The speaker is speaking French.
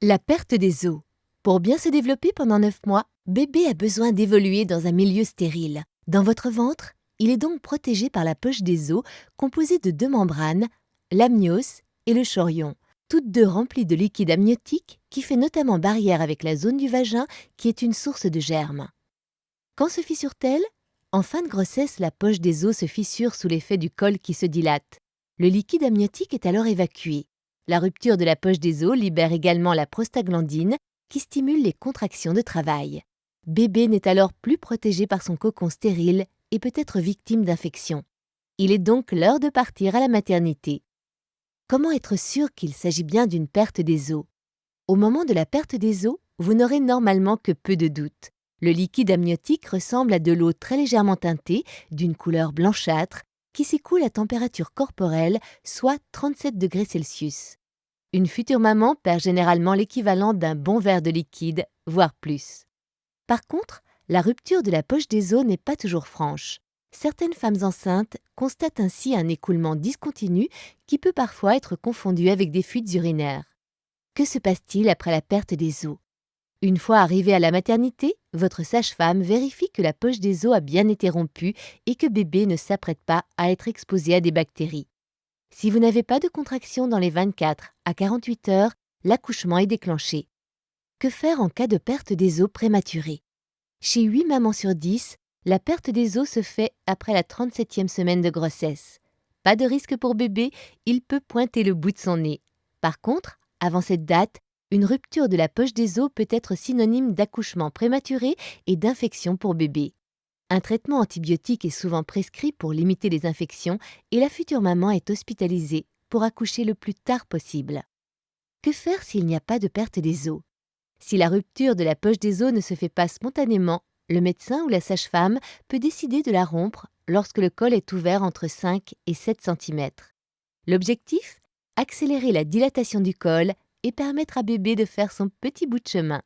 La perte des os. Pour bien se développer pendant 9 mois, bébé a besoin d'évoluer dans un milieu stérile. Dans votre ventre, il est donc protégé par la poche des os composée de deux membranes, l'amnios et le chorion, toutes deux remplies de liquide amniotique qui fait notamment barrière avec la zone du vagin qui est une source de germes. Quand se fissure-t-elle? En fin de grossesse, la poche des os se fissure sous l'effet du col qui se dilate. Le liquide amniotique est alors évacué. La rupture de la poche des os libère également la prostaglandine qui stimule les contractions de travail. Bébé n'est alors plus protégé par son cocon stérile et peut être victime d'infections. Il est donc l'heure de partir à la maternité. Comment être sûr qu'il s'agit bien d'une perte des os? Au moment de la perte des os, vous n'aurez normalement que peu de doutes. Le liquide amniotique ressemble à de l'eau très légèrement teintée, d'une couleur blanchâtre, qui s'écoule à température corporelle, soit 37 degrés Celsius. Une future maman perd généralement l'équivalent d'un bon verre de liquide, voire plus. Par contre, la rupture de la poche des os n'est pas toujours franche. Certaines femmes enceintes constatent ainsi un écoulement discontinu qui peut parfois être confondu avec des fuites urinaires. Que se passe-t-il après la perte des os? Une fois arrivé à la maternité, votre sage-femme vérifie que la poche des os a bien été rompue et que bébé ne s'apprête pas à être exposé à des bactéries. Si vous n'avez pas de contraction dans les 24 à 48 heures, l'accouchement est déclenché. Que faire en cas de perte des os prématurée? Chez 8 mamans sur 10, la perte des os se fait après la 37e semaine de grossesse. Pas de risque pour bébé, il peut pointer le bout de son nez. Par contre, avant cette date, une rupture de la poche des os peut être synonyme d'accouchement prématuré et d'infection pour bébé. Un traitement antibiotique est souvent prescrit pour limiter les infections et la future maman est hospitalisée pour accoucher le plus tard possible. Que faire s'il n'y a pas de perte des os? Si la rupture de la poche des os ne se fait pas spontanément, le médecin ou la sage-femme peut décider de la rompre lorsque le col est ouvert entre 5 et 7 cm. L'objectif? Accélérer la dilatation du col et permettre à bébé de faire son petit bout de chemin.